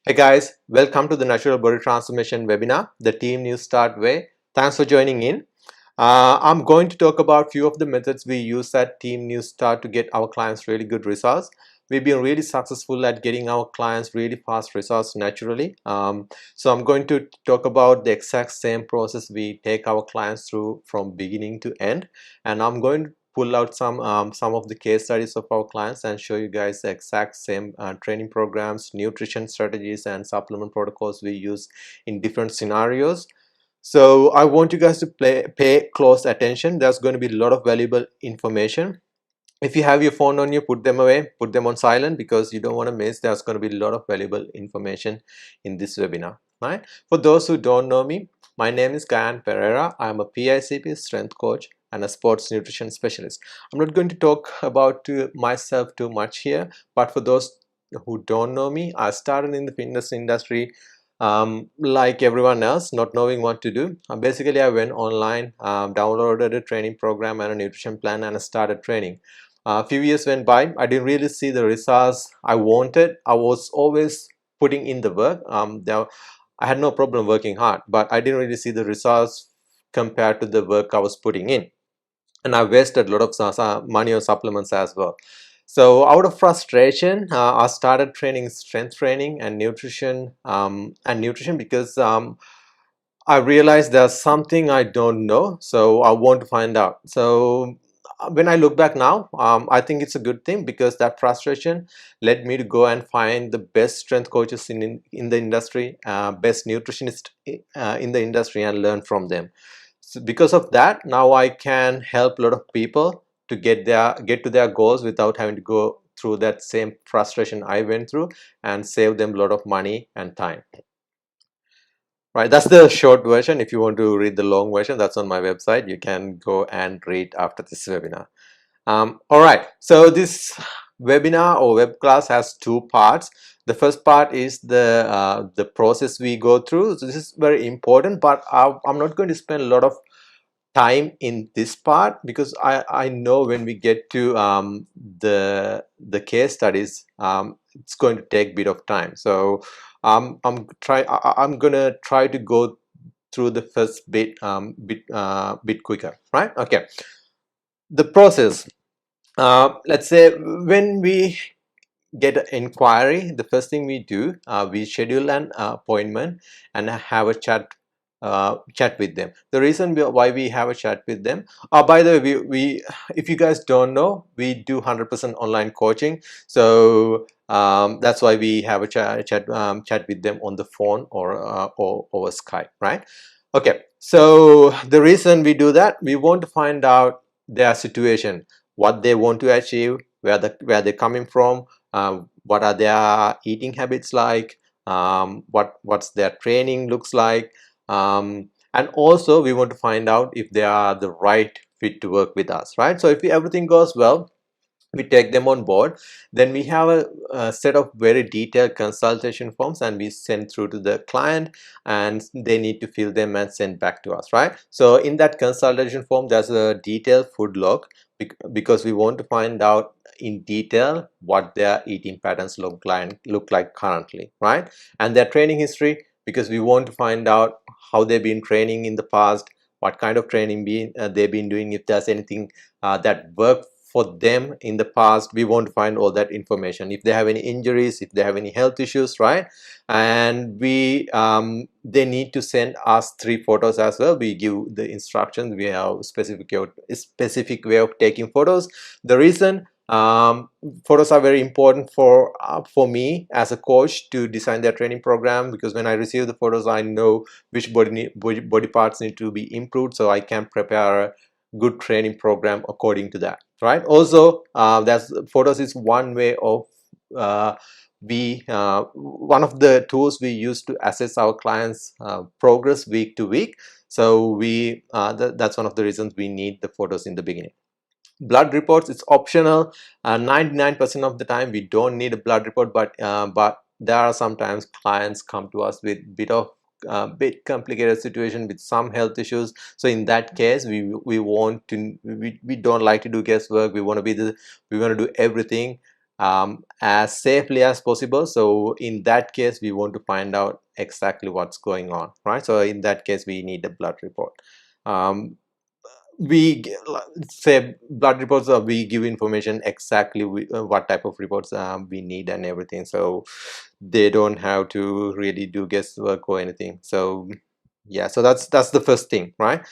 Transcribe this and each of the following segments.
Hey guys, welcome to the Natural Body Transformation webinar, the Team New Start Way. Thanks for joining in. I'm going to talk about a few of the methods we use at Team New Start to get our clients really good results. We've been really successful at getting our clients really fast results naturally. So I'm going to talk about the exact same process we take our clients through from beginning to end. And I'm going to pull out some of the case studies of our clients and show you guys the exact same training programs, nutrition strategies, and supplement protocols we use in different scenarios. So I want you guys to pay close attention. There's going to be a lot of valuable information. If you have your phone on you, put them away, put them on silent, because you don't want to miss. There's going to be a lot of valuable information in this webinar, right? For those who don't know me, my name is Gayan Pereira. I'm a PICP strength coach and a sports nutrition specialist. I'm not going to talk about myself too much here, but for those who don't know me, I started in the fitness industry like everyone else, not knowing what to do. Basically, I went online, downloaded a training program and a nutrition plan, and I started training. A few years went by. I didn't really see the results I wanted. I was always putting in the work. I had no problem working hard, but I didn't really see the results compared to the work I was putting in. And I wasted a lot of money on supplements as well. So out of frustration, I started training strength training and nutrition because I realized there's something I don't know, so I want to find out. So when I look back now, I think it's a good thing, because that frustration led me to go and find the best strength coaches in the industry, best nutritionists in the industry, and learn from them. So because of that, now I can help a lot of people to get to their goals without having to go through that same frustration I went through, and save them a lot of money and time. Right, that's the short version. If you want to read the long version, that's on my website. You can go and read after this webinar. All right, so this webinar or web class has two parts. The first part is the process we go through. So this is very important, but I'm not going to spend a lot of time in this part, because I know when we get to the case studies, it's going to take a bit of time. So I'm gonna try to go through the first bit quicker, right? Okay, the process. Let's say when we get an inquiry, the first thing we do, we schedule an appointment and have a chat with them. The reason why we have a chat with them, by the way, we if you guys don't know, we do 100% online coaching. So that's why we have a chat with them on the phone or over Skype, right? Okay, so the reason we do that, we want to find out their situation, what they want to achieve, where they're coming from, what are their eating habits like, what's their training looks like, and also we want to find out if they are the right fit to work with us, right? So if everything goes well, we take them on board. Then we have a set of very detailed consultation forms, and we send through to the client, and they need to fill them and send back to us, right? So in that consultation form, there's a detailed food log, because we want to find out in detail what their eating patterns look like currently, right? And their training history, because we want to find out how they've been training in the past, what kind of training they've been doing, if there's anything that worked for them in the past. We want to find all that information, if they have any injuries, if they have any health issues, right? And they need to send us 3 photos as well. We give the instructions. We have specific way of taking photos. The reason photos are very important for me as a coach to design their training program, because when I receive the photos, I know which body parts need to be improved, so I can prepare a good training program according to that, right? Also, that's photos is one way of one of the tools we use to assess our clients progress week to week. So that's one of the reasons we need the photos in the beginning. Blood reports, it's optional. 99% of the time we don't need a blood report, but there are sometimes clients come to us with bit complicated situation with some health issues. So in that case, we don't like to do guesswork. We want to do everything as safely as possible. So in that case, we want to find out exactly what's going on, right? So in that case, we need a blood report. We say blood reports, we give information exactly what type of reports we need and everything, so they don't have to really do guesswork or anything. So yeah, so that's the first thing, right?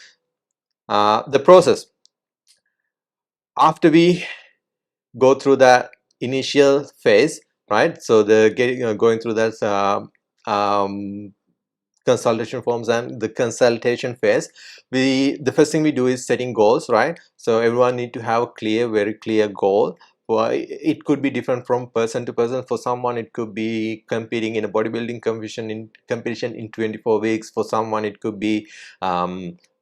The process after we go through that initial phase, right? So the going through that consultation forms and the consultation phase, the first thing we do is setting goals, right? So everyone need to have a very clear goal. Well, it could be different from person to person. For someone it could be competing in a bodybuilding competition in 24 weeks. For someone it could be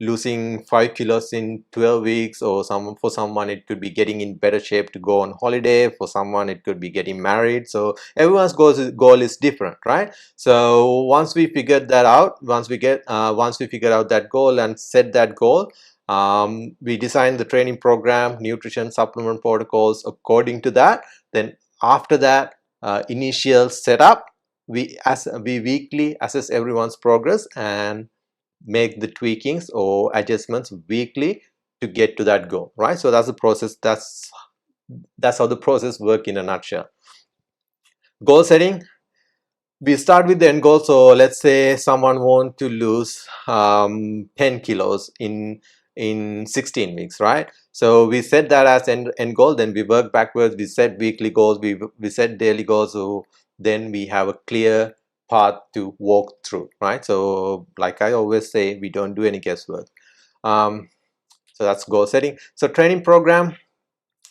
losing 5 kilos in 12 weeks, or for someone it could be getting in better shape to go on holiday. For someone it could be getting married. So everyone's goal is different, right? So once we figured that out, once we figure out that goal and set that goal, we design the training program, nutrition, supplement protocols according to that. Then after that initial setup, we weekly assess everyone's progress and make the tweakings or adjustments weekly to get to that goal, right? So that's the process. That's how the process works in a nutshell. Goal setting, we start with the end goal. So let's say someone want to lose 10 kilos in 16 weeks, right? So we set that as end goal, then we work backwards. We set weekly goals, we set daily goals, so then we have a clear path to walk through, right? So like I always say, we don't do any guesswork. So that's goal setting. So training program,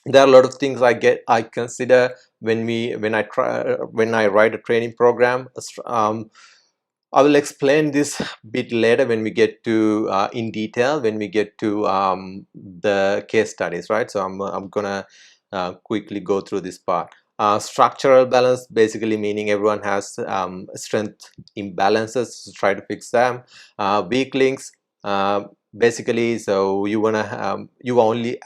there are a lot of things I consider when I write a training program. I will explain this bit later when we get to in detail when we get to the case studies, right? So I'm gonna quickly go through this part. Structural balance, basically meaning everyone has strength imbalances, to try to fix them. Weak links, basically, so you are only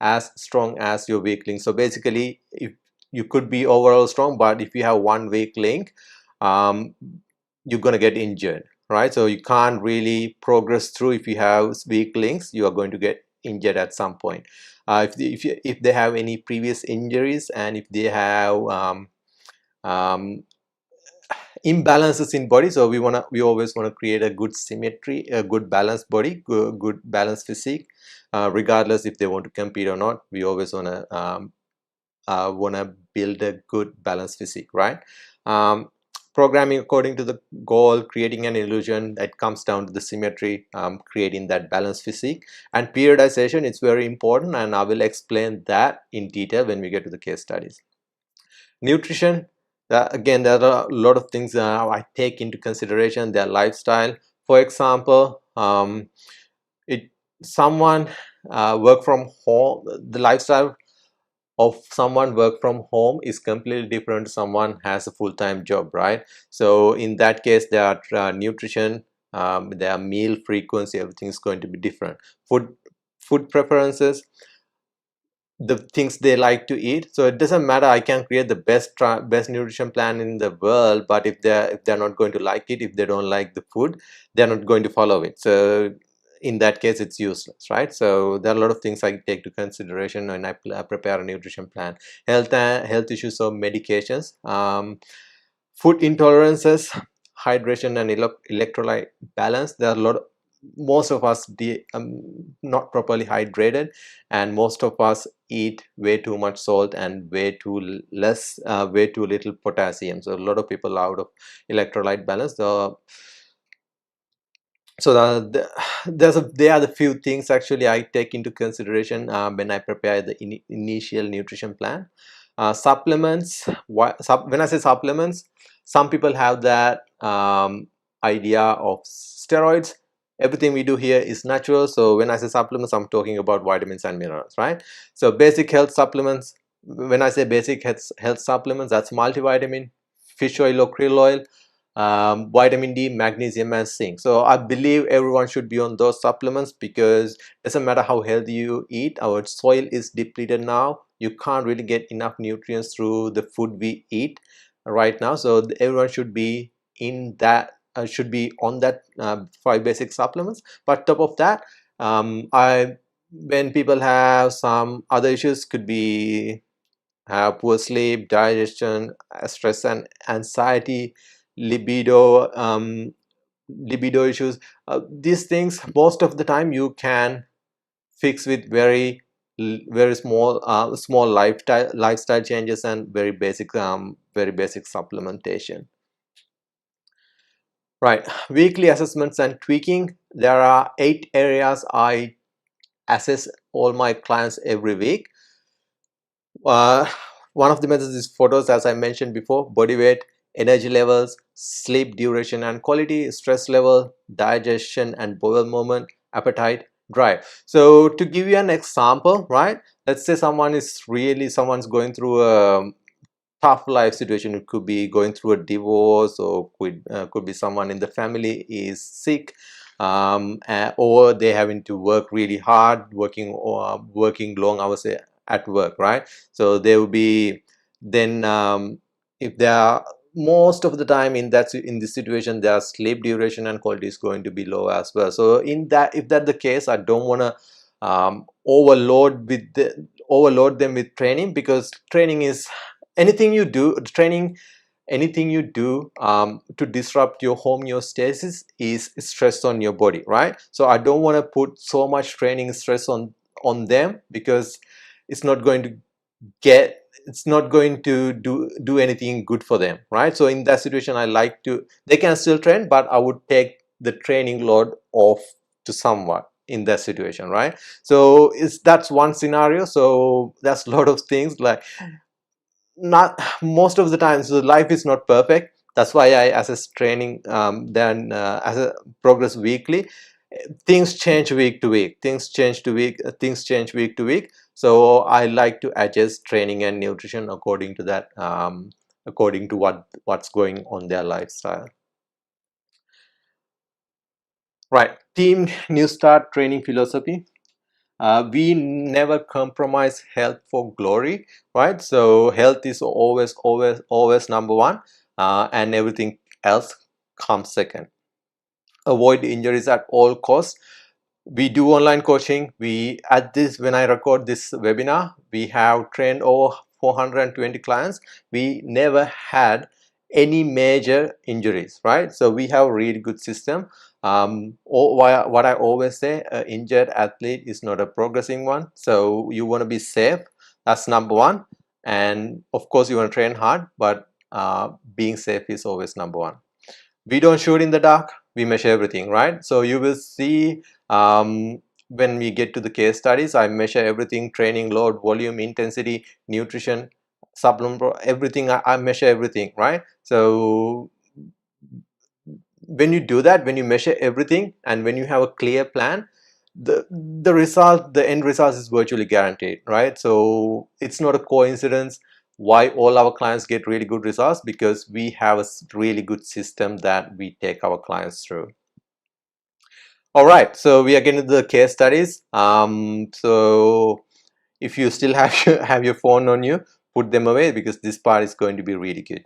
as strong as your weak link. So basically, if you could be overall strong, but if you have one weak link, you're going to get injured, right? So you can't really progress through. If you have weak links, you are going to get injured at some point. If they have any previous injuries, and if they have imbalances in body, so we always want to create a good symmetry, a good balanced body, good balanced physique, regardless if they want to compete or not. We always want to build a good balanced physique, right? Programming according to the goal, creating an illusion, that comes down to the symmetry, creating that balanced physique. And periodization is very important, and I will explain that in detail when we get to the case studies. Nutrition, again, there are a lot of things I take into consideration. Their lifestyle, for example, someone work from home, the lifestyle of someone work from home is completely different to someone has a full-time job, right? So in that case, their nutrition, their meal frequency, everything is going to be different. Food preferences, the things they like to eat. So it doesn't matter, I can create the best nutrition plan in the world, but if they're not going to like it, if they don't like the food, they're not going to follow it. So in that case, it's useless, right? So there are a lot of things I take to consideration when I prepare a nutrition plan. Health issues or medications, food intolerances, hydration and electrolyte balance. There are a lot of, most of us not properly hydrated, and most of us eat way too much salt and way too little potassium. So a lot of people are out of electrolyte balance. So they are the few things actually I take into consideration when I prepare the initial nutrition plan. Supplements, when I say supplements, some people have that idea of steroids. Everything we do here is natural. So when I say supplements, I'm talking about vitamins and minerals, right? So basic health supplements, when I say basic health supplements, that's multivitamin, fish oil or krill oil, vitamin D, magnesium, and zinc. So I believe everyone should be on those supplements, because it doesn't matter how healthy you eat, our soil is depleted now. You can't really get enough nutrients through the food we eat right now. So everyone should be in that, should be on that 5 basic supplements. But top of that, I when people have some other issues, could be have poor sleep, digestion, stress and anxiety, libido, libido issues. These things, most of the time, you can fix with very small small lifestyle changes and very basic supplementation. Right, weekly assessments and tweaking. There are 8 areas I assess all my clients every week. Uh, one of the methods is photos, as I mentioned before: body weight, energy levels, sleep duration and quality, stress level, digestion and bowel movement, appetite, drive. So to give you an example, right? Let's say someone's going through a tough life situation. It could be going through a divorce, or could be someone in the family is sick, or they're having to work really hard, working long hours at work, right? So they will be then, if they are, most of the time in this situation, their sleep duration and quality is going to be low as well. So if that's the case, I don't want to overload them with training, because training is anything you do training anything you do to disrupt your homeostasis is stress on your body, right? So I don't want to put so much training stress on them, because it's not going to it's not going to do anything good for them, right? So in that situation, they can still train, but I would take the training load off to someone in that situation, right? So that's one scenario. So that's a lot of things, like, not most of the time. So life is not perfect. That's why I assess training, then as a progress weekly. Things change week to week, things change week to week. So I like to adjust training and nutrition according to that, according to what's going on their lifestyle. Right, team new start training philosophy. We never compromise health for glory, right? So health is always number one, and everything else comes second. Avoid injuries at all costs. We do online coaching. When I record this webinar, we have trained over 420 clients. We never had any major injuries, right? So we have a really good system. What I always say, an injured athlete is not a progressing one. So you want to be safe. That's number one. And of course, you want to train hard, but being safe is always number one. We don't shoot in the dark, we measure everything, right? So you will see, when we get to the case studies, I measure everything: training load, volume, intensity, nutrition, supplement, everything. I measure everything, right? So when you do that, when you measure everything, and when you have a clear plan, the end result is virtually guaranteed, right? So it's not a coincidence why all our clients get really good results, because we have a really good system that we take our clients through. All right, so we are getting to the case studies. So if you still have have your phone on you, put them away, because this part is going to be really good.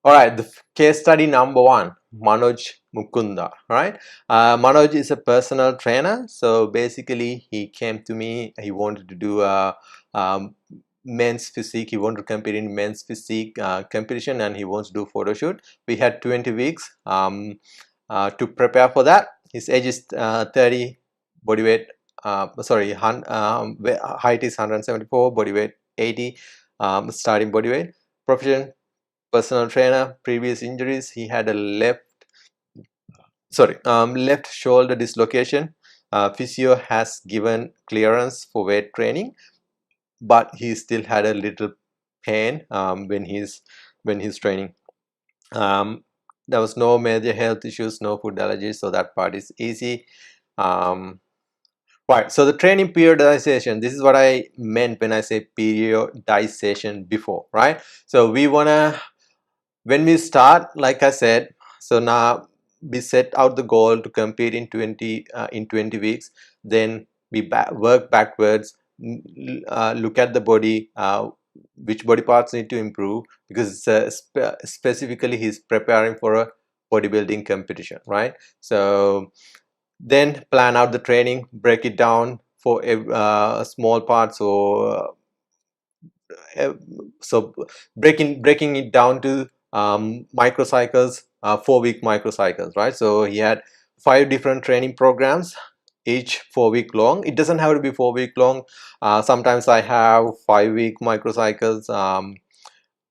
All right, the case study number one, Manoj Mukunda, right? Manoj is a personal trainer. So basically, he came to me. He wanted to do a men's physique. He wanted to compete in men's physique competition, and he wants to do photo shoot. We had 20 weeks to prepare for that. His age is 30, body weight, height is 174, body weight 80, starting body weight. Profession: personal trainer. Previous injuries: he had a left shoulder dislocation. Physio has given clearance for weight training, but he still had a little pain when he's training. There was no major health issues, no food allergies, so that part is easy. Right, so the training periodization, this is what I meant when I say periodization before, right? So we want to When we start, like I said, so now we set out the goal to compete in 20 weeks. Then we work backwards, look at the body, which body parts need to improve, because specifically he's preparing for a bodybuilding competition, right? So then plan out the training, break it down for small parts, or uh, so breaking it down to microcycles, 4-week microcycles, right? So he had 5 different training programs, each 4-week long. It doesn't have to be 4-week long. Sometimes I have 5-week microcycles.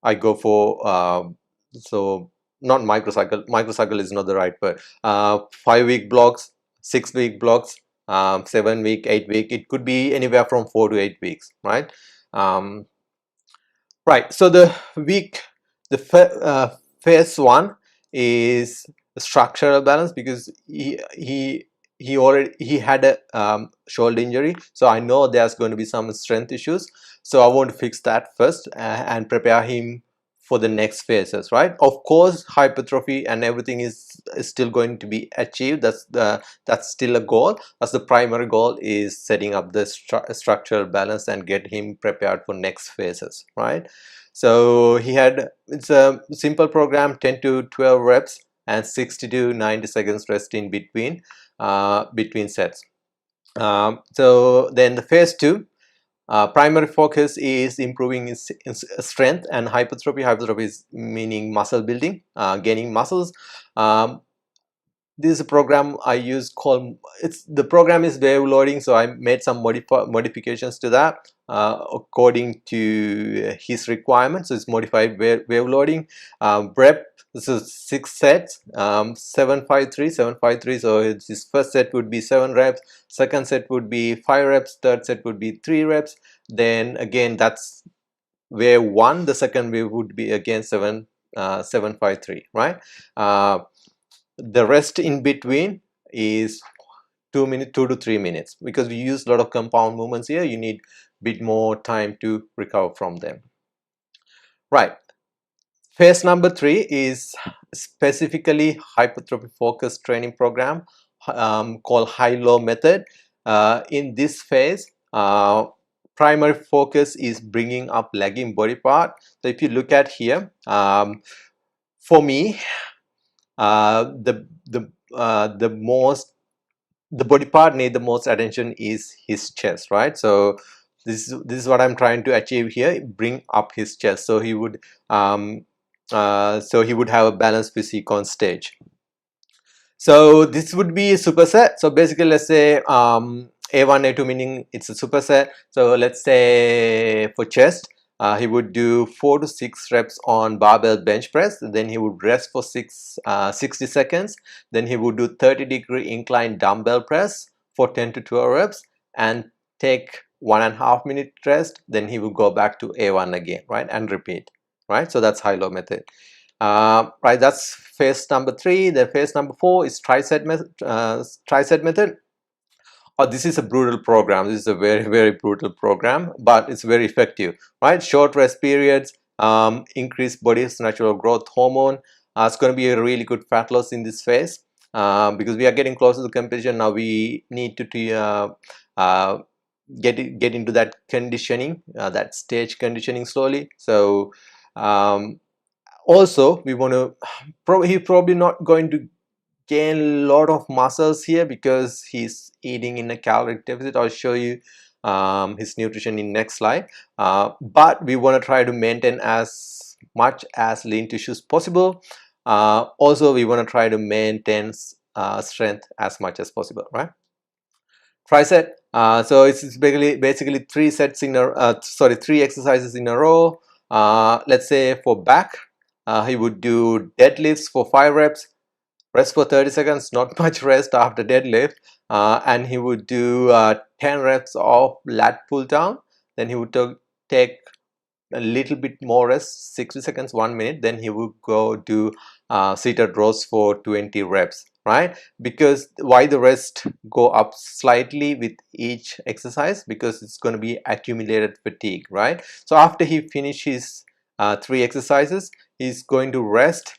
I go for so not microcycle is not the right word. 5-week blocks, 6-week blocks, 7-week, 8-week. It could be anywhere from 4 to 8 weeks, right? um, Right. So the week, the phase one is structural balance, because he had a shoulder injury. So I know there's going to be some strength issues. So I want to fix that first, and prepare him for the next phases. Right. Of course, hypertrophy and everything is still going to be achieved. That's still a goal. That's the primary goal, is setting up the structural balance and get him prepared for next phases. Right. So it's a simple program, 10 to 12 reps and 60 to 90 seconds rest in between sets. So then the phase two, primary focus is improving his strength and hypertrophy. Hypertrophy is meaning muscle building, gaining muscles. This is a program I use called, the program is wave loading, so I made some modifications to that according to his requirements. So it's modified wave loading. Rep, this is 6 sets, 753. So his first set would be 7 reps, second set would be 5 reps, third set would be 3 reps. Then again, that's wave 1. The second wave would be again 753, right? The rest in between is 2 to 3 minutes, because we use a lot of compound movements here. You need a bit more time to recover from them. Right. Phase number 3 is specifically hypertrophy focused training program, called high-low method. In this phase, primary focus is bringing up lagging body part. So if you look at here, for me, the body part need the most attention is his chest, right? So this is what I'm trying to achieve here, bring up his chest, so he would have a balanced physique on stage. So this would be a superset. So basically, let's say A1, A2, meaning it's a superset. So let's say for chest, he would do 4 to 6 reps on barbell bench press. Then he would rest for 60 seconds. Then he would do 30-degree incline dumbbell press for 10 to 12 reps and take 1.5 minute rest. Then he would go back to A1 again, right, and repeat, right? So that's high-low method. Right, that's phase number 3. The phase number 4 is tricep method. Oh, this is a brutal program. This is a very brutal program, but it's very effective, right? Short rest periods, increased body's natural growth hormone. It's going to be a really good fat loss in this phase, because we are getting close to the competition now. We need to get into that conditioning, that stage conditioning slowly. So also we want to he's probably not going to gain a lot of muscles here, because he's eating in a caloric deficit. I'll show you his nutrition in next slide, but we want to try to maintain as much as lean tissue as possible. Also we want to try to maintain strength as much as possible, right? Tricep, so it's basically 3 sets in a 3 exercises in a row. Let's say for back, he would do deadlifts for 5 reps, rest for 30 seconds, not much rest after deadlift, and he would do 10 reps of lat pull down. Then he would take a little bit more rest, 60 seconds, 1 minute. Then he would go do seated rows for 20 reps, right? Because why the rest go up slightly with each exercise? Because it's going to be accumulated fatigue, right? So after he finishes 3 exercises. He's going to rest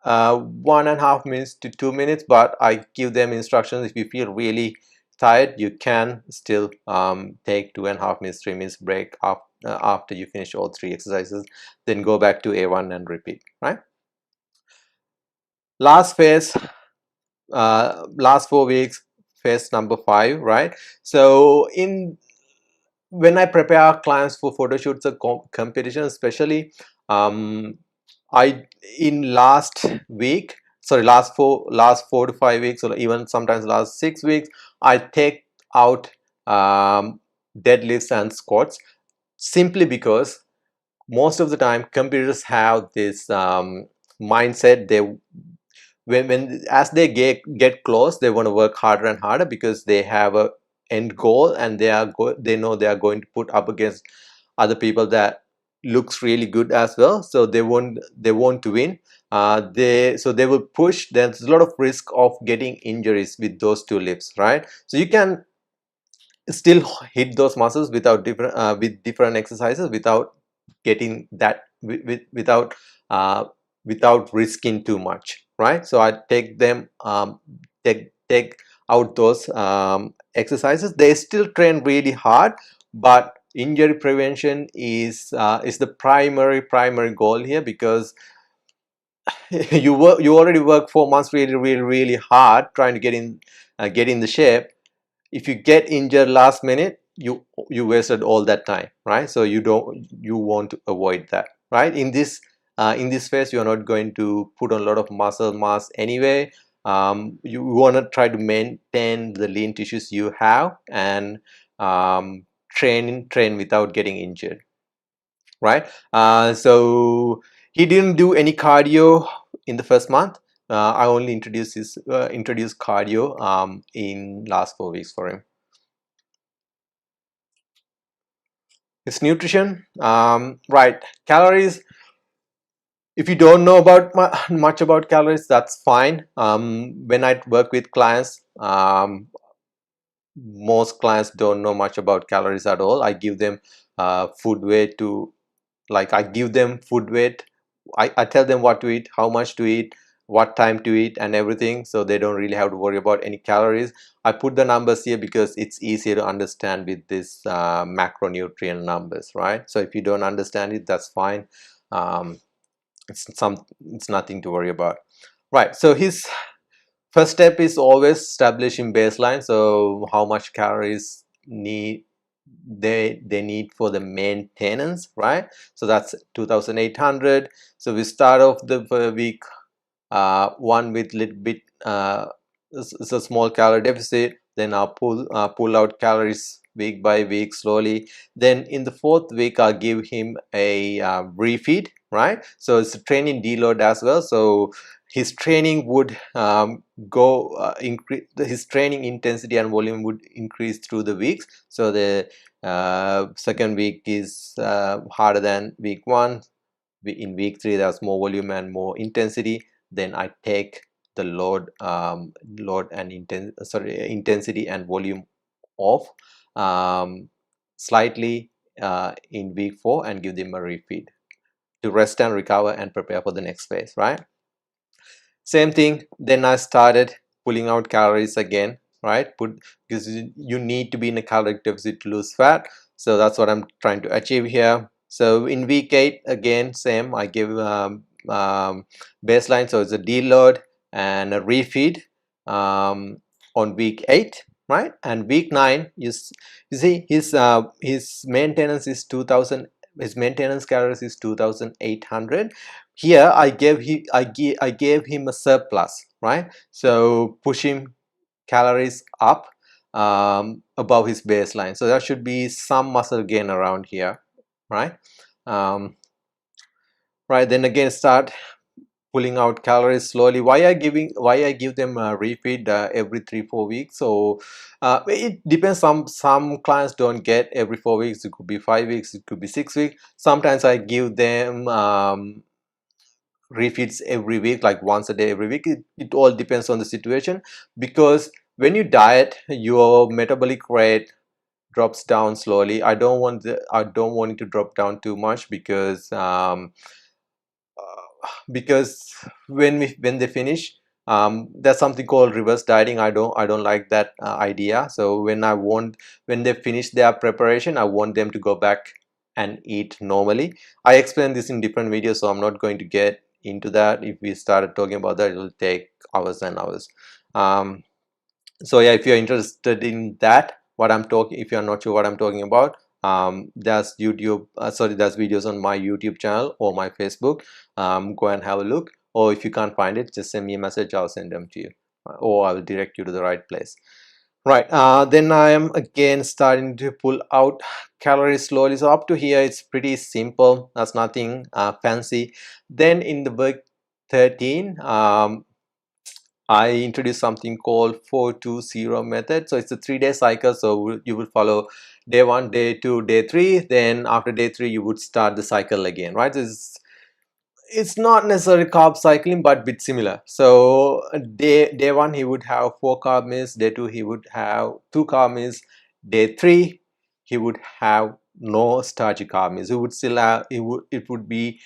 1.5 minutes to 2 minutes, but I give them instructions. If you feel really tired, you can still take 2.5 minutes, 3 minutes break after you finish all 3 exercises, then go back to A1 and repeat, right? Last phase, last 4 weeks, phase number 5, right? So when I prepare clients for photo shoots or competition, especially, I in last week, sorry, last 4 to 5 weeks, or even sometimes last 6 weeks, I take out deadlifts and squats, simply because most of the time competitors have this mindset. They when as they get close, they want to work harder and harder because they have a end goal, and they know they are going to put up against other people that looks really good as well. So they want to win. They will push. There's a lot of risk of getting injuries with those two lifts, right? So you can still hit those muscles without different exercises, without getting that uh, without risking too much, right? So I take them take out those exercises. They still train really hard, but injury prevention is the primary goal here, because you already work 4 months really hard trying to get in the shape. If you get injured last minute, you wasted all that time, right? So you want to avoid that, right? In this phase, you're not going to put on a lot of muscle mass anyway. You want to try to maintain the lean tissues you have, and train without getting injured, right? So he didn't do any cardio in the first month. I only introduced cardio in last 4 weeks for him. His nutrition, right? Calories. If you don't know about much about calories, that's fine. When I work with clients, most clients don't know much about calories at all. I give them food weight to, like, I give them food weight. I tell them what to eat, how much to eat, what time to eat, and everything, so they don't really have to worry about any calories. I put the numbers here because it's easier to understand with this macronutrient numbers, right? So if you don't understand it, that's fine. um, it's nothing to worry about, right? So his first step is always establishing baseline. So how much calories they need for the maintenance, right? So that's 2800. So we start off the week one with little bit it's a small calorie deficit, then I'll pull out calories week by week slowly. Then in the 4th week, I'll give him a refeed, right? So it's a training deload as well. So his training would go increase, his training intensity and volume would increase through the weeks. So the second week is harder than week 1. In week 3, there's more volume and more intensity. Then I take the load and intensity and volume off slightly in week 4, and give them a refeed to rest and recover and prepare for the next phase, right? Same thing. Then I started pulling out calories again, right? Because you need to be in a caloric deficit to lose fat. So that's what I'm trying to achieve here. So in week 8, again, same. I give baseline, so it's a deload and a refeed on week 8, right? And week 9, you see his maintenance is 2000. His maintenance calories is 2800. Here I gave him a surplus, right? So push him calories up above his baseline. So there should be some muscle gain around here, right? Right, then again start pulling out calories slowly. Why I give them a refeed every 3-4 weeks? So it depends. Some clients don't get every 4 weeks. It could be 5 weeks, it could be 6 weeks. Sometimes I give them refeeds every week, like once a day every week. It all depends on the situation, because when you diet, your metabolic rate drops down slowly. I don't want it to drop down too much because when they finish, there's something called reverse dieting. I don't like that idea. So when they finish their preparation, I want them to go back and eat normally. I explained this in different videos, so I'm not going to get into that. If we started talking about that, it will take hours and hours. So yeah, if you're interested in that, if you're not sure what I'm talking about, there's there's videos on my YouTube channel or my Facebook. Go and have a look, or if you can't find it, just send me a message. I'll send them to you, or I will direct you to the right place. Right, then I am again starting to pull out calories slowly. So up to here it's pretty simple. That's nothing fancy. Then in the week 13, I introduced something called 420 method. So it's a 3-day cycle. So you will follow day 1, day 2, day 3. Then after day 3, you would start the cycle again, right? It's not necessarily carb cycling, but bit similar. So day 1 he would have 4 carb meals. Day 2 he would have 2 carb meals. Day 3 he would have no starchy carb meals. He would still have it would be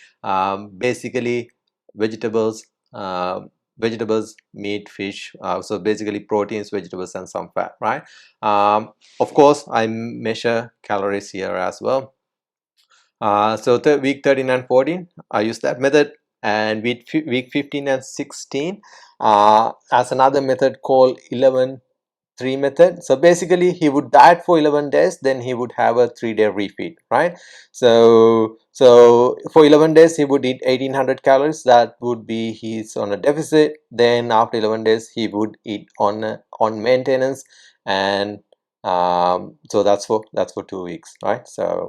basically vegetables, meat, fish. So basically proteins, vegetables, and some fat, right? Of course, I measure calories here as well. So week 13 and 14, I use that method, and week 15 and 16 as another method called 11-3 method. So basically he would diet for 11 days, then he would have a 3-day refeed, right? So for 11 days he would eat 1800 calories. That would be he's on a deficit. Then after 11 days he would eat on maintenance, and so that's for 2 weeks, right? So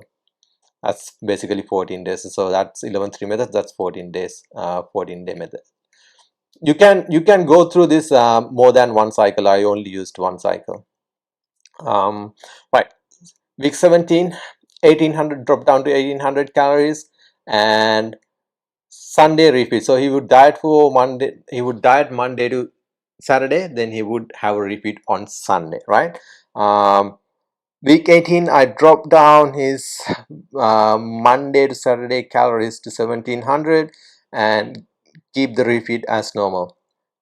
that's basically 14 days. So that's 11-3 method. That's 14 days, 14-day method. You can go through this more than one cycle. I only used one cycle. Right, week 17, 1800 drop down to 1800 calories, and Sunday repeat. So he would diet for Monday. He would diet Monday to Saturday. Then he would have a repeat on Sunday, right? Week 18, I dropped down his Monday to Saturday calories to 1700 and keep the refeed as normal.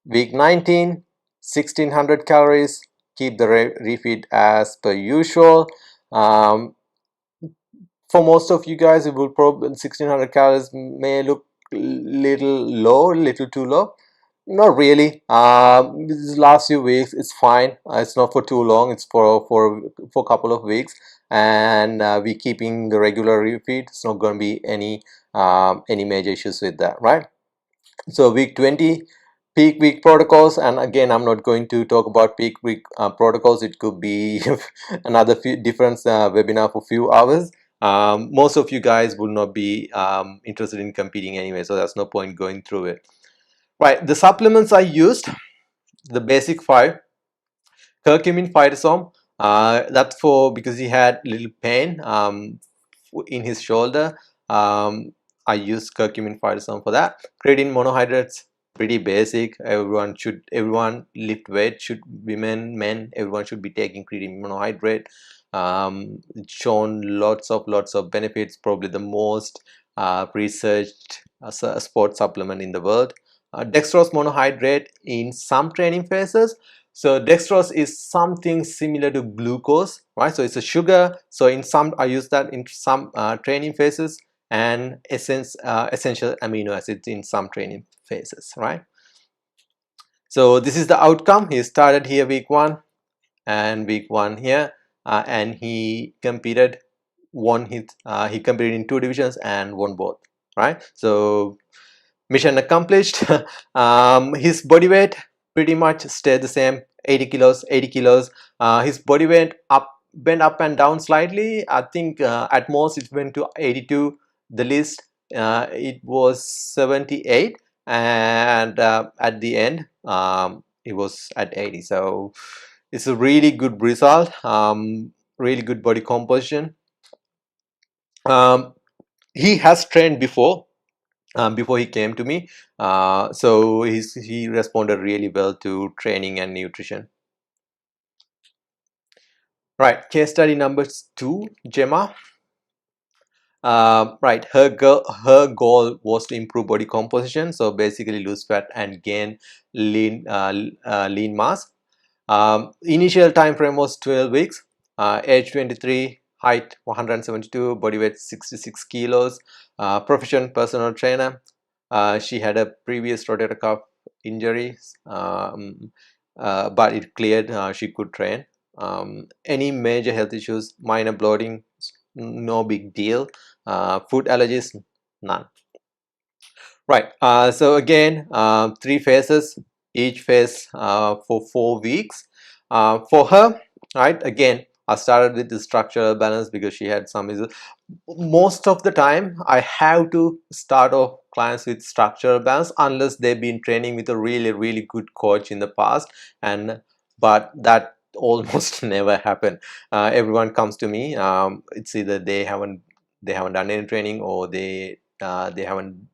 Week 19, 1600 calories, keep the refeed as per usual. For most of you guys, it will probably 1600 calories may look little too low. Not really. These last few weeks it's fine. It's not for too long. It's for a couple of weeks, and we keeping the regular repeat. It's not going to be any major issues with that, right? So week 20, peak week protocols, and again I'm not going to talk about peak week protocols. It could be another few different webinar for few hours. Most of you guys will not be interested in competing anyway, so there's no point going through it. Right, the supplements I used, the basic 5, curcumin phytosome, that's for because he had little pain in his shoulder. I used curcumin phytosome for that. Creatine monohydrates, pretty basic. Everyone lift weight, should women, men, everyone should be taking creatine monohydrate. It's shown lots of benefits, probably the most researched sports supplement in the world. Dextrose monohydrate in some training phases. So dextrose is something similar to glucose, right? So it's a sugar. So I use that in some training phases, and essential amino acids in some training phases, right? So this is the outcome. He started here week 1 and week 1 here, and he competed. He competed in 2 divisions and won both, right? So mission accomplished. His body weight pretty much stayed the same, 80 kilos. His body weight went up and down slightly. I think at most it went to 82. The least it was 78, and at the end it was at 80. So it's a really good result. Really good body composition. He has trained before he came to me, so he responded really well to training and nutrition. Right, case study number 2, Gemma. Right, her goal was to improve body composition, so basically lose fat and gain lean mass. Initial time frame was 12 weeks. Age 23, height 172, body weight 66 kilos. Profession personal trainer. She had a previous rotator cuff injury, but it cleared. She could train. Any major health issues? Minor bloating, no big deal. Food allergies, none. Right. So again, 3 phases, each phase for 4 weeks. For her, right, again, I started with the structural balance because she had some issues. Most of the time, I have to start off clients with structural balance unless they've been training with a really good coach in the past, and but that almost never happen. Everyone comes to me. It's either they haven't done any training, or they haven't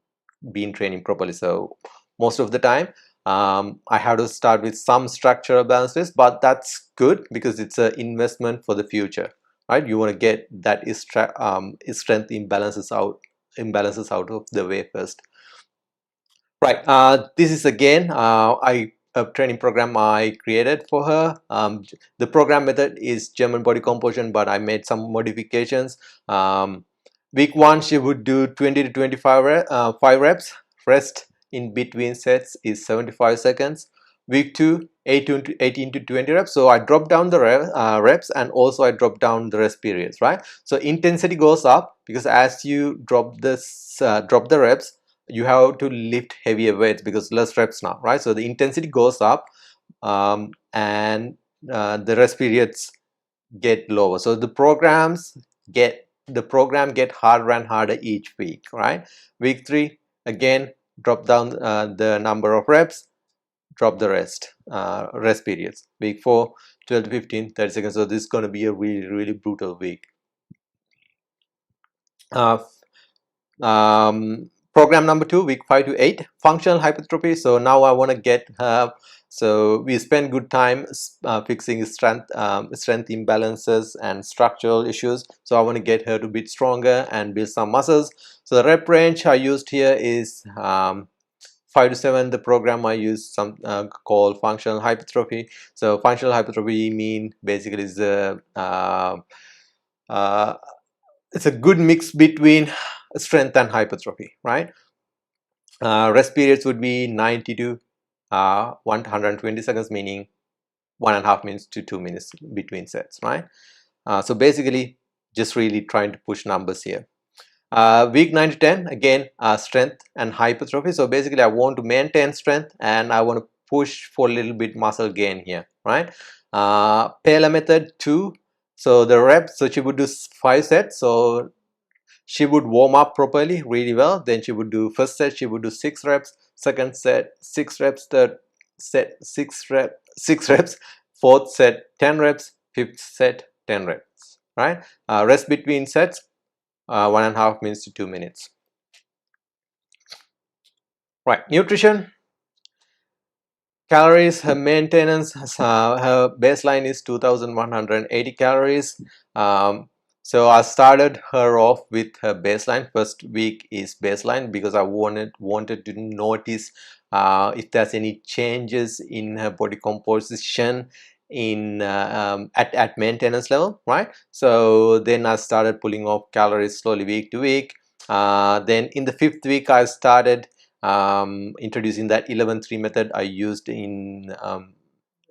been training properly. So most of the time, I have to start with some structural balances, but that's good because it's an investment for the future, right? You want to get that strength imbalances out of the way first. Right. This is again a training program I created for her. The program method is German body composition, but I made some modifications. Week 1, she would do 20 to 25 5 reps. Rest in between sets is 75 seconds. Week 2, 18 to 20 reps. So I dropped down the reps, and also I dropped down the rest periods, right? So intensity goes up because as you drop the reps, you have to lift heavier weights because less reps now, right? So the intensity goes up, and the rest periods get lower. So the program get harder and harder each week, right? Week 3, again, drop down the number of reps, drop the rest periods. Week 4, 12 to 15, 30 seconds. So this is going to be a really brutal week. Program number 2, week 5 to 8, functional hypertrophy. So now I want to get so we spend good time fixing strength imbalances and structural issues. So I want to get her to be stronger and build some muscles. So the rep range I used here is 5 to 7. The program I use some called functional hypertrophy. So functional hypertrophy mean basically is it's a good mix between strength and hypertrophy, right? Rest periods would be 90 to 120 seconds, meaning 1.5 minutes to 2 minutes between sets, right? So basically, just really trying to push numbers here. Week 9 to 10, again, strength and hypertrophy. So basically, I want to maintain strength and I want to push for a little bit muscle gain here, right? Pela method 2. So the reps, so she would do 5 sets. So she would warm up properly really well. Then she would do first set, she would do 6 reps, second set 6 reps, third set 6 reps, fourth set 10 reps, fifth set 10 reps, right? Rest between sets 1.5 minutes to 2 minutes. Right, nutrition. Calories, her maintenance, her baseline is 2180 calories. So I started her off with her baseline. First week is baseline because I wanted to notice if there's any changes in her body composition at maintenance level, right? So then I started pulling off calories slowly week to week. Then in the 5th week I started introducing that 11-3 method I used in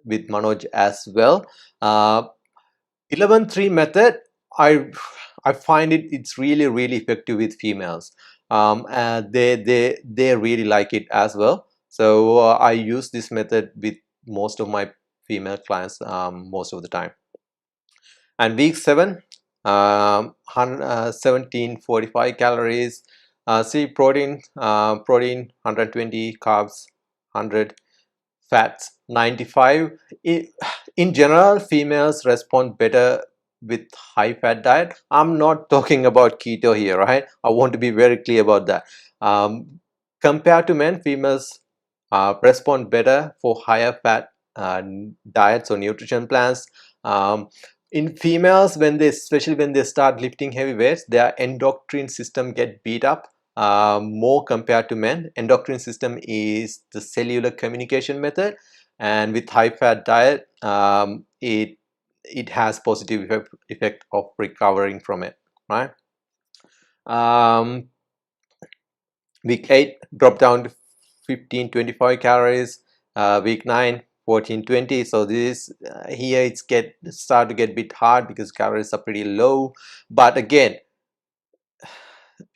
with Manoj as well. 11-3 method, I find it's really effective with females. They really like it as well. So I use this method with most of my female clients most of the time. And week 7, 1745 calories. See, protein 120, carbs 100, fats 95. In general, females respond better with high fat diet. I'm not talking about keto here, right? I want to be very clear about that. Compared to men, females respond better for higher fat diets or nutrition plans. in females, when they, especially when they start lifting heavy weights, their endocrine system get beat up more compared to men. Endocrine system is the cellular communication method, and with high fat diet, it has positive effect of recovering from it, right? um, Week 8 drop down to 1525 calories. Week 9 1420. So this here it's start to get a bit hard because calories are pretty low. But again,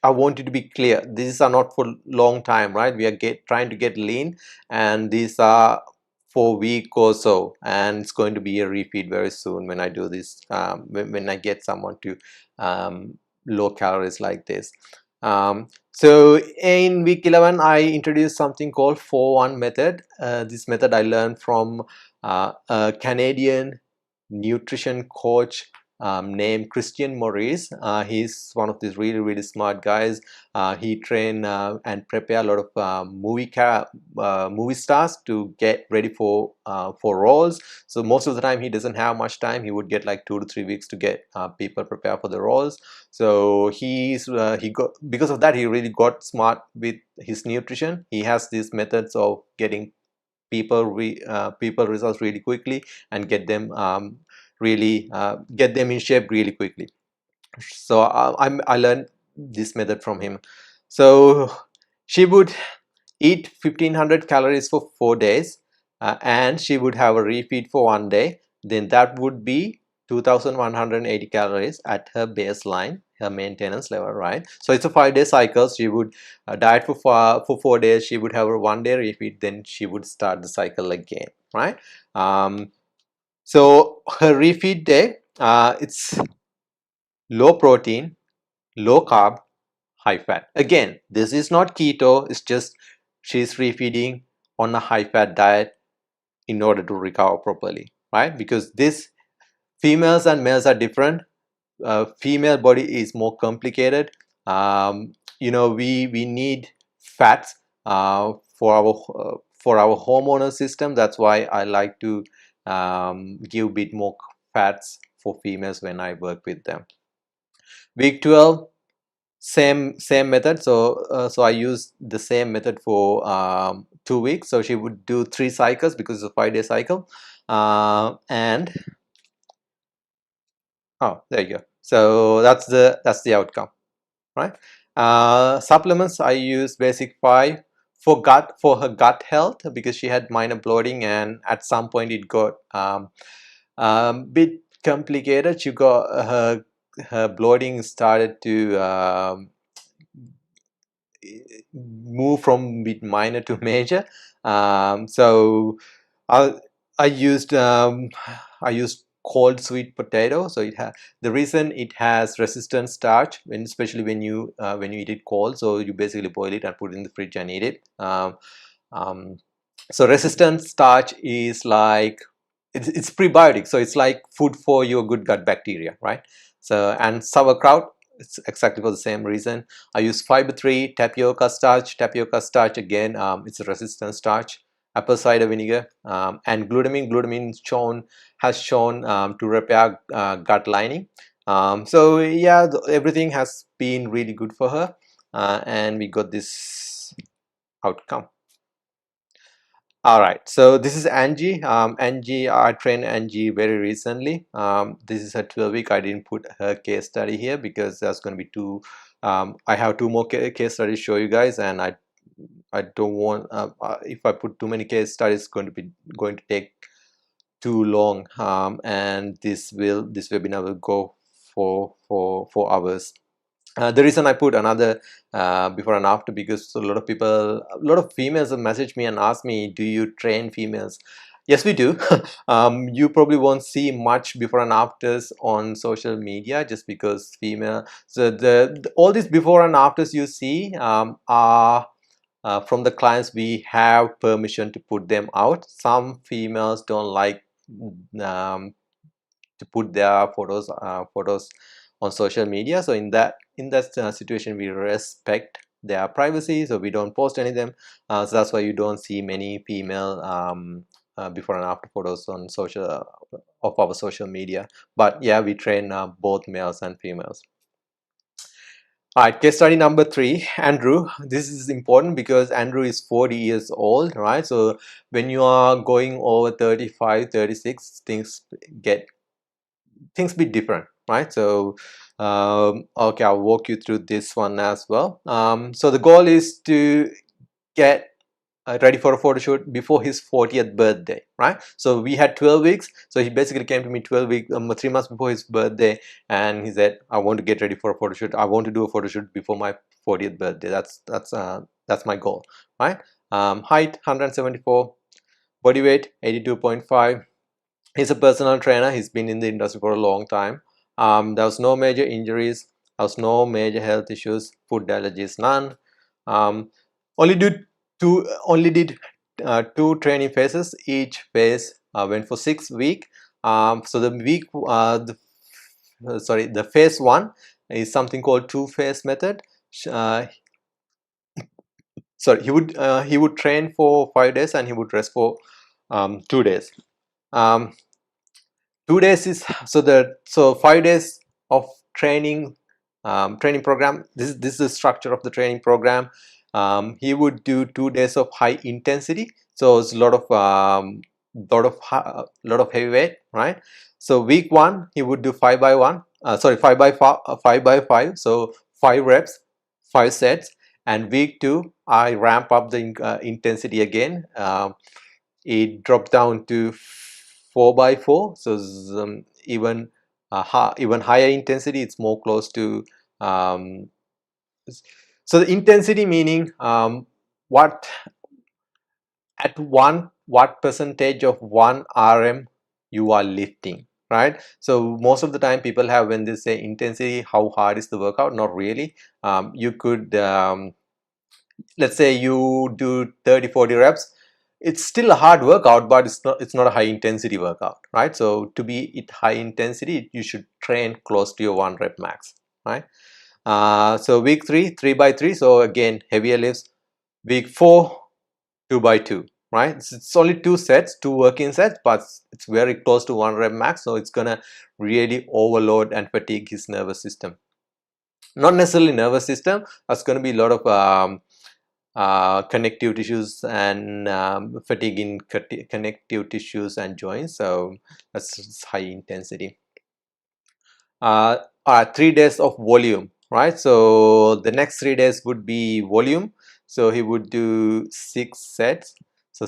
I want you to be clear, these are not for long time, right? We are trying to get lean, and these are for a week or so, and it's going to be a repeat very soon when I do this, when I get someone to low calories like this. So in week 11 I introduced something called 4-1 method. This method I learned from a Canadian nutrition coach named Christian Maurice. He's one of these really smart guys. He train and prepare a lot of movie stars to get ready for roles. So most of the time he doesn't have much time. He would get like 2 to 3 weeks to get people prepare for the roles. So he got, because of that, he really got smart with his nutrition. He has these methods of getting people results really quickly and get them get them in shape really quickly. So I learned this method from him. So she would eat 1500 calories for 4 days, and she would have a refeed for 1 day. Then that would be 2180 calories at her baseline, her maintenance level, right? So it's a 5-day cycle. She would diet for 4 days. She would have a 1 day refeed, then she would start the cycle again, right? So her refeed day, it's low protein, low carb, high fat. Again, this is not keto, it's just she's refeeding on a high fat diet in order to recover properly, right? Because this, females and males are different. Female body is more complicated. You know, we need fats for our hormonal system. That's why I like to give a bit more fats for females when I work with them. Week 12, same method. So I use the same method for 2 weeks. So she would do 3 cycles because it's a 5-day cycle. And oh, there you go. So that's the outcome, right? Supplements, I use basic 5 for her gut health, because she had minor bloating and at some point it got bit complicated. She got her bloating started to move from bit minor to major. So I I used cold sweet potato. So the reason it has resistant starch, especially when you eat it cold. So you basically boil it and put it in the fridge and eat it. Um, so resistant starch is like, it's prebiotic, so it's like food for your good gut bacteria, right? So, and sauerkraut, it's exactly for the same reason. I use fiber-3 tapioca starch. Tapioca starch, again, it's a resistant starch. Apple cider vinegar, and glutamine has shown to repair gut lining. So yeah, everything has been really good for her, and we got this outcome. All right, so this is Angie. Angie, I trained Angie very recently. This is her 12-week. I didn't put her case study here because that's going to be too. I have 2 more case studies to show you guys, and I don't want, if I put too many case studies, it's going to take too long, and this webinar will go for hours. The reason I put another before and after, because a lot of females have messaged me and asked me, do you train females? Yes, we do. You probably won't see much before and afters on social media, just because female. So all these before and afters you see are from the clients. We have permission to put them out. Some females don't like to put their photos on social media. So in that situation, we respect their privacy, so we don't post any of them. So that's why you don't see many female before and after photos on of our social media. But yeah, we train both males and females. All right, case study number 3, Andrew. This is important because Andrew is 40 years old, right? So when you are going over 35, 36, get things be different, right? So okay, I'll walk you through this one as well. So the goal is to get ready for a photo shoot before his 40th birthday, right? So we had 12 weeks. So he basically came to me 12 weeks, 3 months before his birthday, and he said, I want to get ready for a photo shoot. I want to do a photo shoot before my 40th birthday. That's my goal, right? Height 174, body weight 82.5. He's a personal trainer. He's been in the industry for a long time. There was no major injuries. There was no major health issues. Food allergies, none. Um, only did two training phases. Each phase went for 6 weeks. So the phase 1 is something called two-phase method. Uh, he would train for 5 days and he would rest for 2 days. 2 days is so 5 days of training, training program. This is the structure of the training program. He would do 2 days of high intensity, so it's a lot of heavy weight, right? So week 1 he would do 5 by 1, 5 by 5, 5 by 5, so 5 reps, 5 sets. And week 2 I ramp up the intensity again. It dropped down to 4 by 4, so even even higher intensity. It's more close to so the intensity meaning what at what percentage of 1 rm you are lifting, right? So most of the time people have, when they say intensity, how hard is the workout? Not really. You could let's say you do 30-40 reps. It's still a hard workout, but it's not a high intensity workout, right? So to be at high intensity, you should train close to your 1 rep max, right? So week 3, 3 by 3, so again heavier lifts. Week 4, 2 by 2, right? It's only 2 sets, 2 working sets, but it's very close to 1 rep max, so it's gonna really overload and fatigue his nervous system. Not necessarily nervous system, that's going to be a lot of connective tissues and fatigue in connective tissues and joints. So that's high intensity. 3 days of volume, right? So the next 3 days would be volume. So he would do 6 sets. So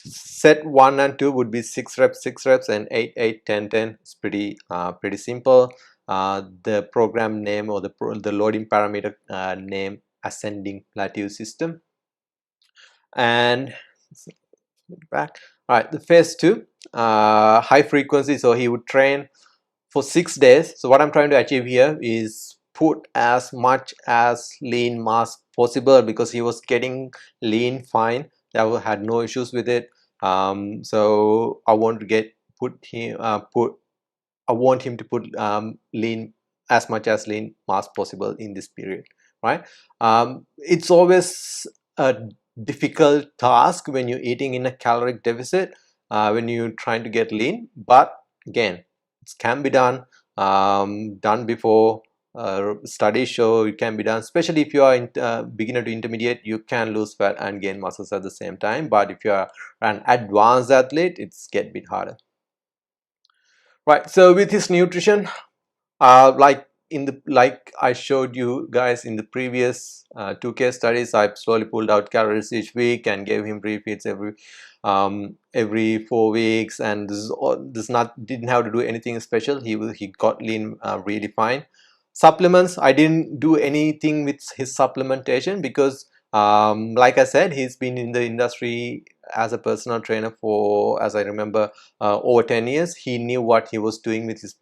set 1 and 2 would be 6 reps, and 8, 8, 10, 10. It's pretty simple. The program name, or the loading parameter name, ascending plateau system. And back. All right, the phase 2, high frequency. So he would train for 6 days. So what I'm trying to achieve here is put as much as lean mass possible, because he was getting lean fine. I had no issues with it. So I want to I want him to put lean, as much as lean mass possible in this period, right? It's always a difficult task when you're eating in a caloric deficit, when you're trying to get lean, but again, it can be done. Done before. Studies show it can be done, especially if you are in beginner to intermediate. You can lose fat and gain muscles at the same time, but if you are an advanced athlete, it's get a bit harder. Right, so with his nutrition, like I showed you guys in the previous 2 case studies, I slowly pulled out calories each week and gave him refeeds every 4 weeks, and didn't have to do anything special. He got lean really fine. Supplements, I didn't do anything with his supplementation, because like I said, he's been in the industry as a personal trainer for, as I remember, over 10 years. He knew what he was doing with his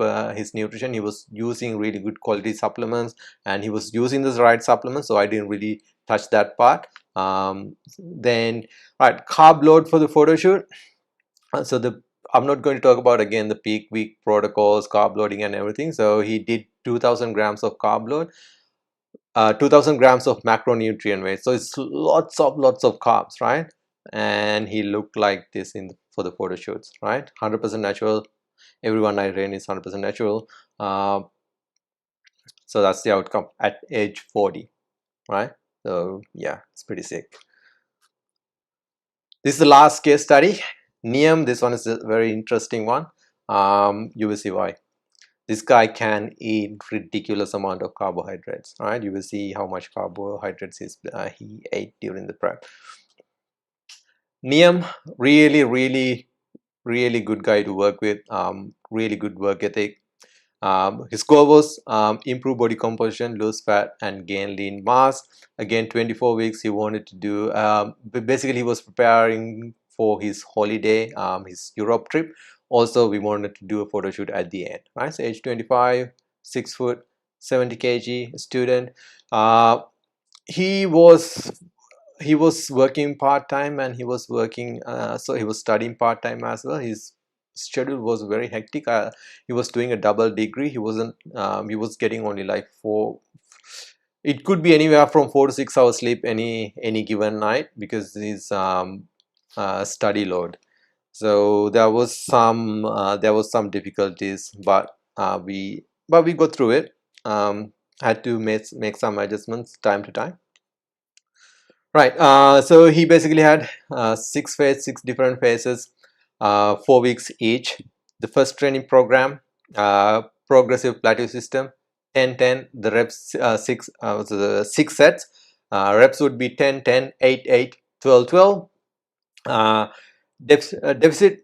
nutrition. He was using really good quality supplements, and he was using the right supplements, so I didn't really touch that part. Then right, carb load for the photo shoot. I'm not going to talk about again the peak week protocols, carb loading and everything. So he did 2000 grams of carb load, 2000 grams of macronutrient weight. So it's lots of carbs, right? and he looked like this for the photo shoots, right? 100% natural. Everyone I train is 100% natural. So that's the outcome at age 40, right? So yeah, it's pretty sick. This is the last case study. Niam, this one is a very interesting one. You will see why. This guy can eat ridiculous amount of carbohydrates, right? You will see how much carbohydrates he ate during the prep. Niam, really good guy to work with. Really good work ethic. His goal was improve body composition, lose fat, and gain lean mass. Again, 24 weeks he wanted to do. Basically, he was preparing for his holiday, his Europe trip. Also, we wanted to do a photo shoot at the end. Right, so age 25, 6 foot, 70 kg, student. He was working part-time, and he was working so he was studying part-time as well. His schedule was very hectic. He was doing a double degree. He was getting only like it could be anywhere from 4 to 6 hours sleep any given night because his study load. So there was some difficulties, but we got through it. Had to make some adjustments time to time. Right, so he basically had 6 different phases, 4 weeks each. The first training program, progressive plateau system, 10-10, the reps, so the 6 sets. Reps would be 10-10, 8-8, 12-12. Deficit,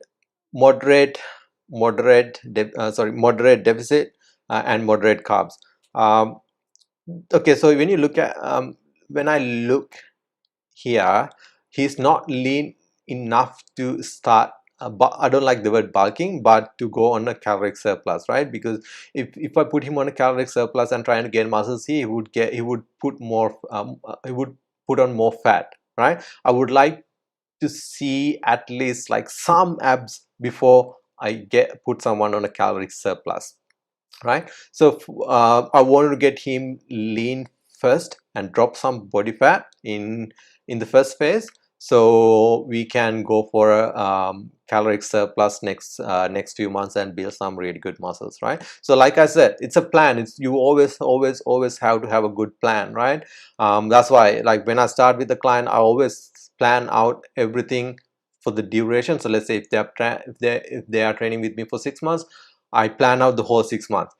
moderate deficit, and moderate carbs. Okay, so when you look at, when I look here, he's not lean enough to start but I don't like the word bulking, but to go on a caloric surplus, right? Because if I put him on a caloric surplus and trying to gain muscles, he would put more he would put on more fat, right? I would like to see at least like some abs before I put someone on a caloric surplus, right? So I wanted to get him lean first and drop some body fat in the first phase, so we can go for a caloric surplus next few months and build some really good muscles, right? So like I said, it's a plan. It's you always have to have a good plan, right? That's why, like, when I start with the client, I always plan out everything for the duration. So let's say if they are training with me for 6 months, I plan out the whole 6 months.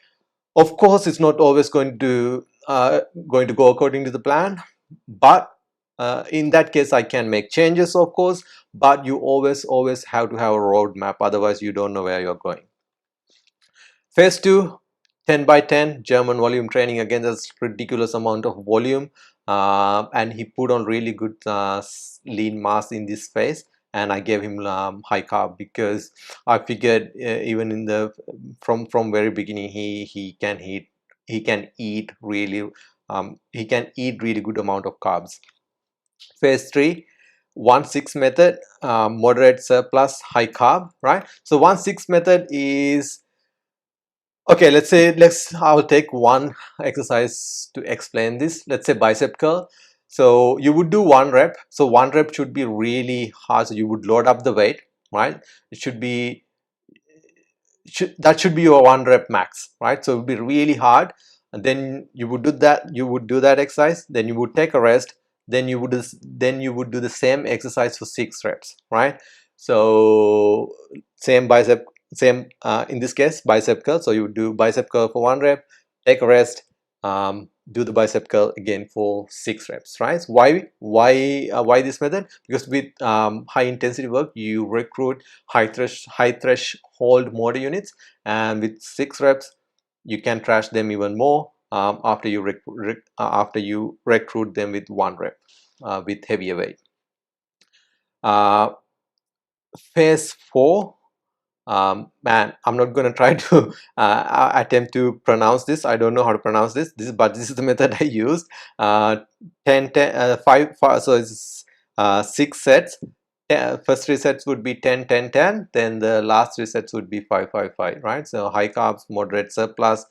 Of course, it's not always going to go according to the plan, but in that case, I can make changes, of course. But you always have to have a roadmap. Otherwise, you don't know where you're going. Phase 2, 10 by 10 German volume training. Again, there's ridiculous amount of volume, and he put on really good lean mass in this phase. And I gave him high carb because I figured even in the from very beginning he can eat really really good amount of carbs. Phase 3, 1-6 method, moderate surplus, high carb, right? So 1-6 method is, okay, I'll take one exercise to explain this. Let's say bicep curl. So you would do 1 rep. So 1 rep should be really hard. So you would load up the weight, right? It should be that should be your 1 rep max, right? So it would be really hard, and then you would do that exercise, then you would take a rest, then you would do the same exercise for 6 reps, right? So same bicep, same in this case bicep curl. So you would do bicep curl for 1 rep, take a rest, do the bicep curl again for 6 reps, right? So why this method? Because with high intensity work, you recruit high threshold motor units, and with 6 reps you can trash them even more after you recruit them with 1 rep with heavier weight. Phase 4, man, I'm not going to try to attempt to pronounce this. I don't know how to pronounce but this is the method I used. 5, so it's 6 sets. First 3 sets would be 10-10-10, then the last 3 sets would be 5-5-5, right? So high carbs, moderate surplus.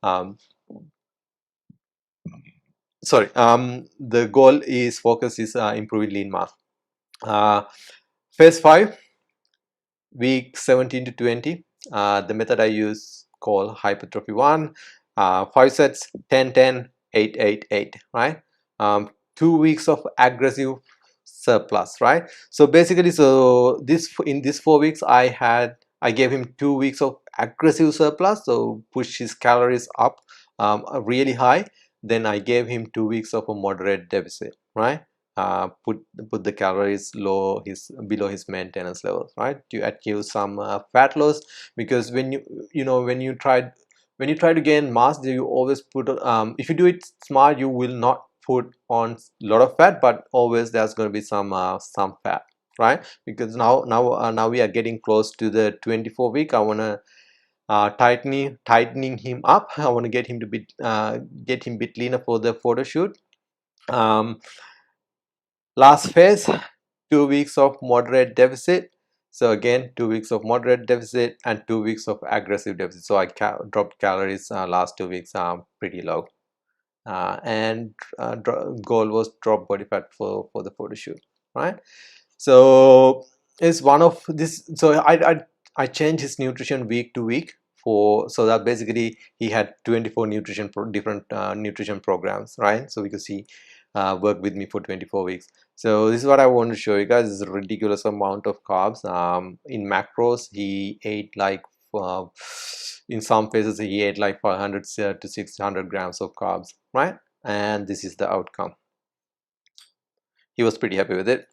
The focus is improving lean mass. Uh, Phase 5, week 17 to 20. The method I use called hypertrophy 1. 5 sets, 10 10 8 8 8, right? 2 weeks of aggressive surplus, right? So basically, so this in this 4 weeks I gave him 2 weeks of aggressive surplus, so push his calories up really high. Then I gave him 2 weeks of a moderate deficit, right? Put the calories low, his below his maintenance levels, right, to achieve some fat loss. Because when you try to gain mass, you always put if you do it smart, you will not put on a lot of fat, but always there's going to be some fat, right? Because now we are getting close to the 24 week. I want to tightening him up. I want to get him bit leaner for the photo shoot. um, Last phase, 2 weeks of moderate deficit. So again, 2 weeks of moderate deficit and 2 weeks of aggressive deficit. So I dropped calories last 2 weeks pretty low. And goal was drop body fat for the photo shoot, right? So it's one of this. So I changed his nutrition week to week, for so that basically he had 24 different nutrition programs, right? So because he worked with me for 24 weeks. So this is what I want to show you guys. This is a ridiculous amount of carbs. In macros, he ate like uh, in some phases he ate like 500 to 600 grams of carbs, right? And this is the outcome. He was pretty happy with it.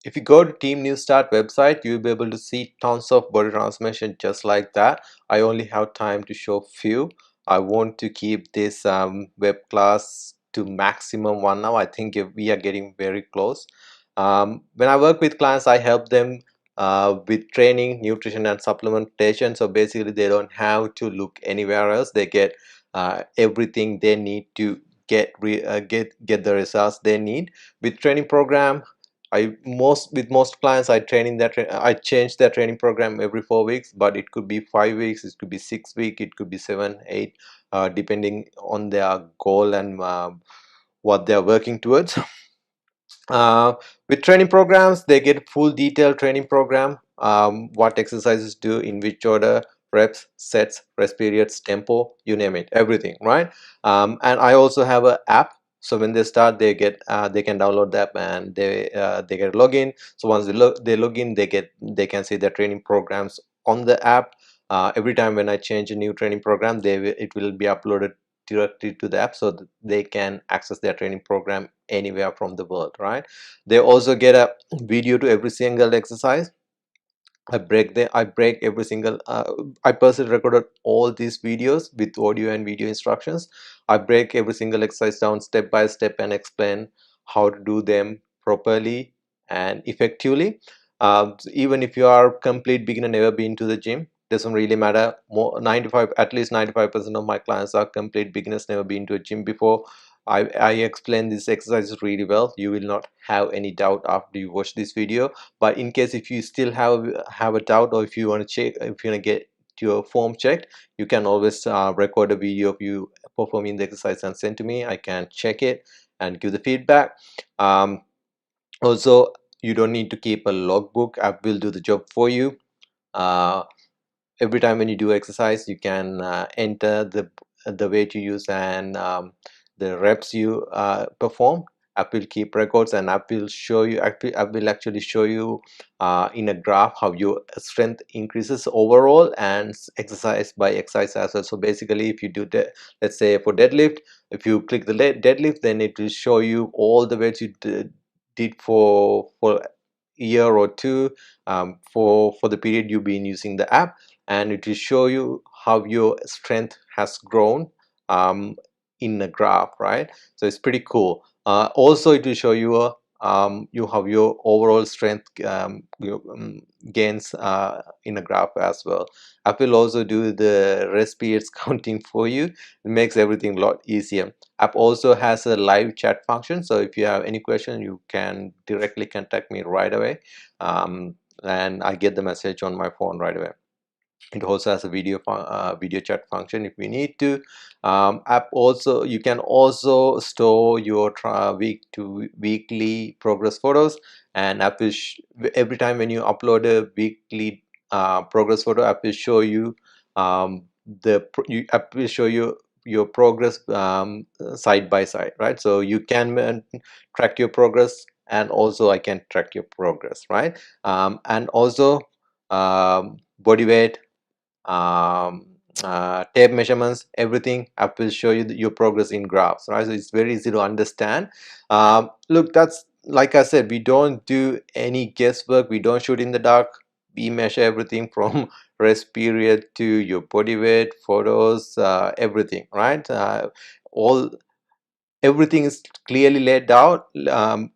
If you go to Team New Start website, you'll be able to see tons of body transformation just like that. I only have time to show few. I want to keep this web class to maximum 1 hour. I think we are getting very close. When I work with clients, I help them with training, nutrition, and supplementation. So basically, they don't have to look anywhere else. They get everything they need to get the results they need with training program. With most clients, I change their training program every 4 weeks, but it could be 5 weeks, it could be 6 weeks, it could be 7 8, depending on their goal and what they are working towards. uh, with training programs, they get full detailed training program, what exercises do, in which order, reps, sets, rest periods, tempo, you name it, everything, right? And I also have an app. So when they start, they can download the app, and they get a login. So once they log in, they can see their training programs on the app. Every time when I change a new training program, it will be uploaded directly to the app, so that they can access their training program anywhere from the world, right? They also get a video to every single exercise. I break every single I personally recorded all these videos with audio and video instructions. I break every single exercise down step by step and explain how to do them properly and effectively. Even if you are complete beginner, never been to the gym, doesn't really matter. At least 95% of my clients are complete beginners, never been to a gym before. I explain these exercises really well. You will not have any doubt after you watch this video. But in case if you still have a doubt, or if you want to check, if you want to get your form checked, you can always record a video of you performing the exercise and send to me. I can check it and give the feedback. Also, you don't need to keep a logbook. I will do the job for you. uh, every time when you do exercise, you can enter the weight you use and the reps you perform. App will keep records, and app will show you I will actually show you in a graph how your strength increases overall and exercise by exercise as well. So basically, if you do let's say for deadlift, if you click the deadlift, then it will show you all the weights you did for a year or two, for the period you've been using the app, and it will show you how your strength has grown in a graph, right? So it's pretty cool. Also, it will show you you have your overall strength gains in a graph as well. I will also do the rest periods counting for you. It makes everything a lot easier. App also has a live chat function, so if you have any question, you can directly contact me right away, and I get the message on my phone right away. It also has a video chat function if we need to. App also, you can also store your week to weekly progress photos, and app will every time when you upload a weekly progress photo, app will show you app will show you your progress side by side, right? So you can track your progress, and also I can track your progress, right? And also body weight, um, tape measurements, everything app will show you your progress in graphs, right? So it's very easy to understand. Look, that's like I said, we don't do any guesswork, we don't shoot in the dark. We measure everything from rest period to your body weight, photos, everything, right? All Everything is clearly laid out.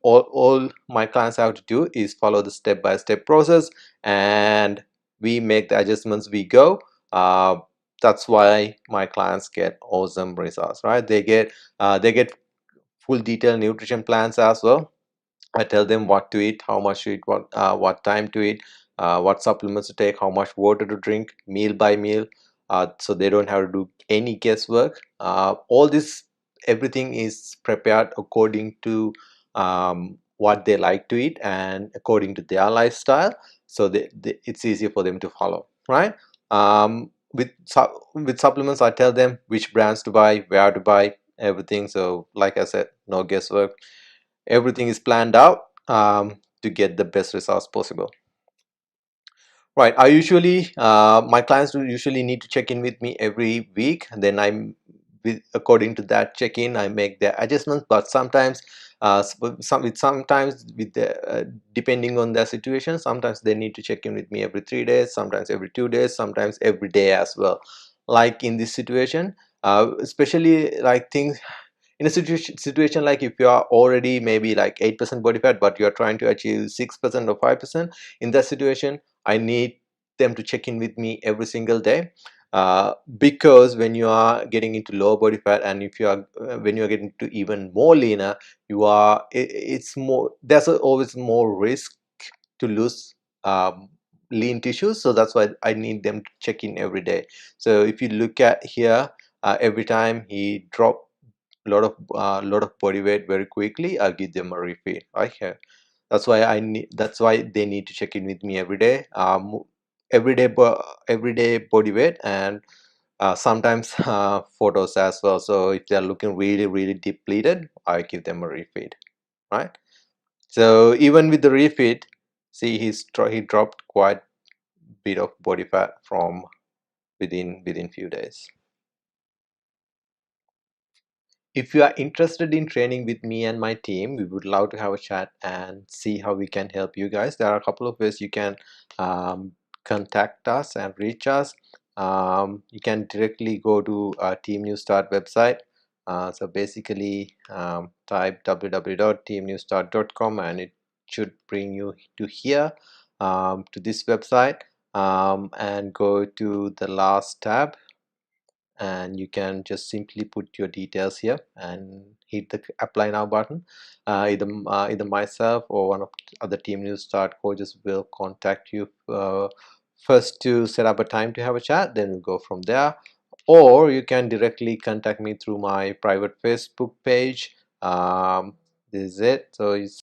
All my clients have to do is follow the step-by-step process, and we make the adjustments we go. uh, that's why my clients get awesome results, right? They get full detailed nutrition plans as well. I tell them what to eat, how much to eat, what time to eat, what supplements to take, how much water to drink, meal by meal, so they don't have to do any guesswork. All this, everything is prepared according to what they like to eat and according to their lifestyle, so it's easier for them to follow, right? With supplements, I tell them which brands to buy, where to buy, everything. So, like I said, no guesswork, everything is planned out to get the best results possible. Right. My clients do usually need to check in with me every week, and then according to that check-in, I make their adjustments. But sometimes, sometimes depending on their situation, sometimes they need to check in with me every 3 days, sometimes every 2 days, sometimes every day as well. Like in this situation, especially like things in a situation like if you are already maybe like 8% body fat, but you are trying to achieve 6% or 5%, in that situation I need them to check in with me every single day, because when you are getting into low body fat, and if you are when you are getting to even more leaner, it's more, there's always more risk to lose lean tissues. So that's why I need them to check in every day. So if you look at here, every time he drop lot of body weight very quickly, I'll give them a refeed right here. That's why they need to check in with me every day. Every day body weight, and sometimes photos as well. So if they're looking really depleted, I give them a refeed, right? So even with the refeed, see, he dropped quite a bit of body fat from within few days. If you are interested in training with me and my team, we would love to have a chat and see how we can help you guys. There are a couple of ways you can contact us and reach us. You can directly go to our Team New Start website. So basically, type www.teamnewstart.com and it should bring you to here, to this website, and go to the last tab, and you can just simply put your details here and hit the apply now button. Either myself or one of the other Team New Start coaches will contact you first to set up a time to have a chat, then we'll go from there. Or you can directly contact me through my private Facebook page. This is it. So